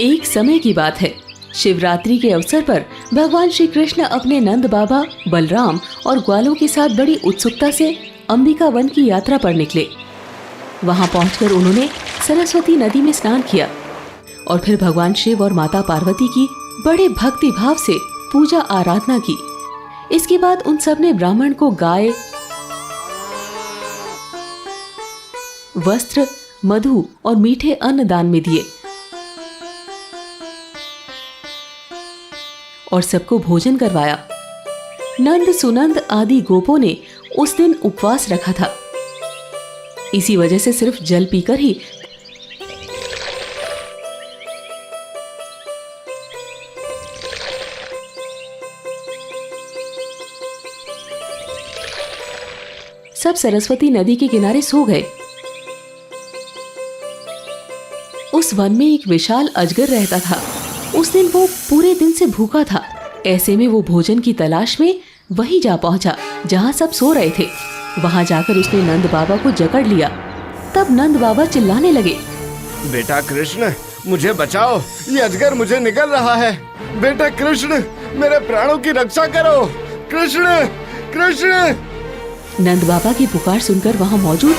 एक समय की बात है। शिवरात्रि के अवसर पर भगवान श्री कृष्ण अपने नंद बाबा, बलराम और ग्वालों के साथ बड़ी उत्सुकता से अंबिका वन की यात्रा पर निकले। वहां पहुंचकर उन्होंने सरस्वती नदी में स्नान किया और फिर भगवान शिव और माता पार्वती की बड़े भक्ति भाव से पूजा आराधना की। इसके बाद उन सब ने ब्राह्मण को गाय, वस्त्र, मधु और मीठे अन्न दान में दिए और सबको भोजन करवाया। नंद, सुनंद आदि गोपों ने उस दिन उपवास रखा था। इसी वजह से सिर्फ जल पीकर ही सब सरस्वती नदी के किनारे सो गए। उस वन में एक विशाल अजगर रहता था। उस दिन वो पूरे दिन से भूखा था। ऐसे में वो भोजन की तलाश में वहीं जा पहुंचा जहां सब सो रहे थे। वहां जाकर उसने नंद बाबा को जकड़ लिया। तब नंद बाबा चिल्लाने लगे, बेटा कृष्ण, मुझे बचाओ, ये अजगर मुझे निगल रहा है। बेटा कृष्ण, मेरे प्राणों की रक्षा करो। कृष्ण, कृष्ण। नंद बाबा की पुकार सुनकर वहां मौजूद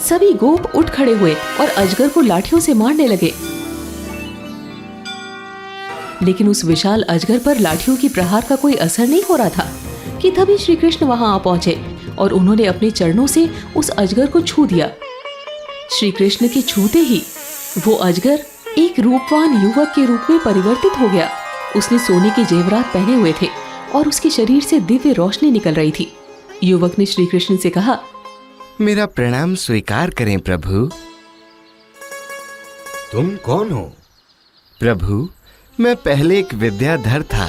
सभी गोप उठ खड़े हुए और अजगर को लाठियों से मारने लगे। लेकिन उस विशाल अजगर पर लाठियों की प्रहार का कोई असर नहीं हो रहा था कि तभी श्री कृष्ण वहां आ पहुंचे और उन्होंने अपने चरणों से उस अजगर को छू दिया। श्री कृष्ण के छूते ही वो अजगर एक रूपवान युवक के रूप में परिवर्तित हो गया। उसने सोने के जेवरात पहने हुए थे और उसके शरीर से दिव्य रोशनी निकल रही थी। युवक ने श्री कृष्ण से कहा, मेरा प्रणाम स्वीकार करें प्रभु। तुम कौन हो? प्रभु, मैं पहले एक विद्याधर था।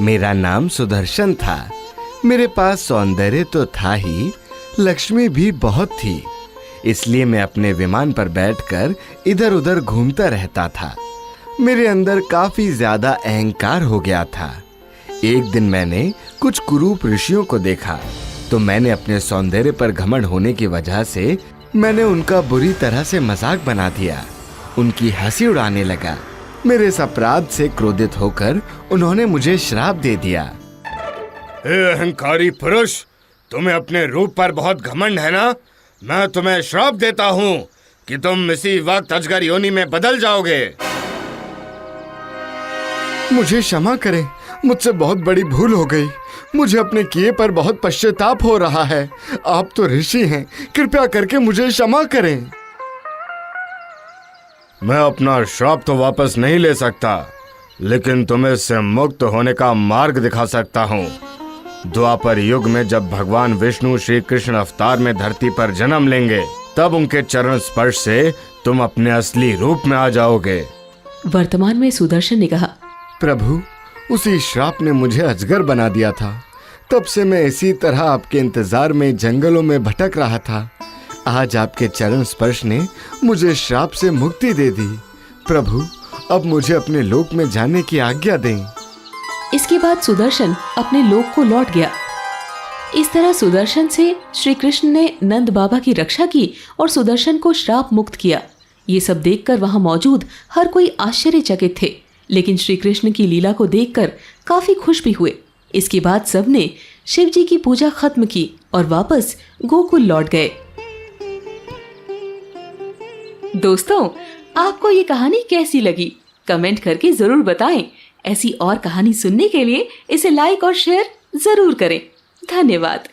मेरा नाम सुदर्शन था। मेरे पास सौंदर्य तो था ही, लक्ष्मी भी बहुत थी। इसलिए मैं अपने विमान पर बैठकर इधर उधर घूमता रहता था। मेरे अंदर काफी ज्यादा अहंकार हो गया था। एक दिन मैंने कुछ कुरूप ऋषियों को देखा तो मैंने अपने सौंदर्य पर घमंड होने की वजह से मैंने उनका बुरी तरह से मजाक बना दिया। उनकी हंसी उड़ाने लगा। मेरे इस अपराध से क्रोधित होकर उन्होंने मुझे श्राप दे दिया। हे अहंकारी पुरुष, तुम्हें अपने रूप पर बहुत घमंड है ना? मैं तुम्हें श्राप देता हूँ कि तुम इसी वक्त अजगर योनि में बदल जाओगे। मुझे क्षमा करें, मुझसे बहुत बड़ी भूल हो गई। मुझे अपने किए पर बहुत पश्चाताप हो रहा है। आप तो ऋषि हैं, कृपया करके मुझे क्षमा करें। मैं अपना श्राप तो वापस नहीं ले सकता, लेकिन तुम्हें इससे मुक्त होने का मार्ग दिखा सकता हूँ। द्वापर युग में जब भगवान विष्णु श्री कृष्ण अवतार में धरती पर जन्म लेंगे, तब उनके चरण स्पर्श से तुम अपने असली रूप में आ जाओगे। वर्तमान में सुदर्शन ने कहा, प्रभु, उसी श्राप ने मुझे अजगर बना दिया था। तब से मैं इसी तरह आपके इंतजार में जंगलों में भटक रहा था। आज आपके चरण स्पर्श ने मुझे श्राप से मुक्ति दे दी। प्रभु, अब मुझे अपने लोक में जाने की आज्ञा दें। इसके बाद सुदर्शन अपने लोक को लौट गया। इस तरह सुदर्शन से श्री कृष्ण ने नंद बाबा की रक्षा की और सुदर्शन को श्राप मुक्त किया। ये सब देखकर वहां मौजूद हर कोई आश्चर्यचकित थे, लेकिन श्री कृष्ण की लीला को देखकर काफी खुश भी हुए। इसके बाद सबने शिव जी की पूजा खत्म की और वापस गोकुल लौट गए। दोस्तों, आपको ये कहानी कैसी लगी? कमेंट करके जरूर बताएं। ऐसी और कहानी सुनने के लिए इसे लाइक और शेयर जरूर करें। धन्यवाद।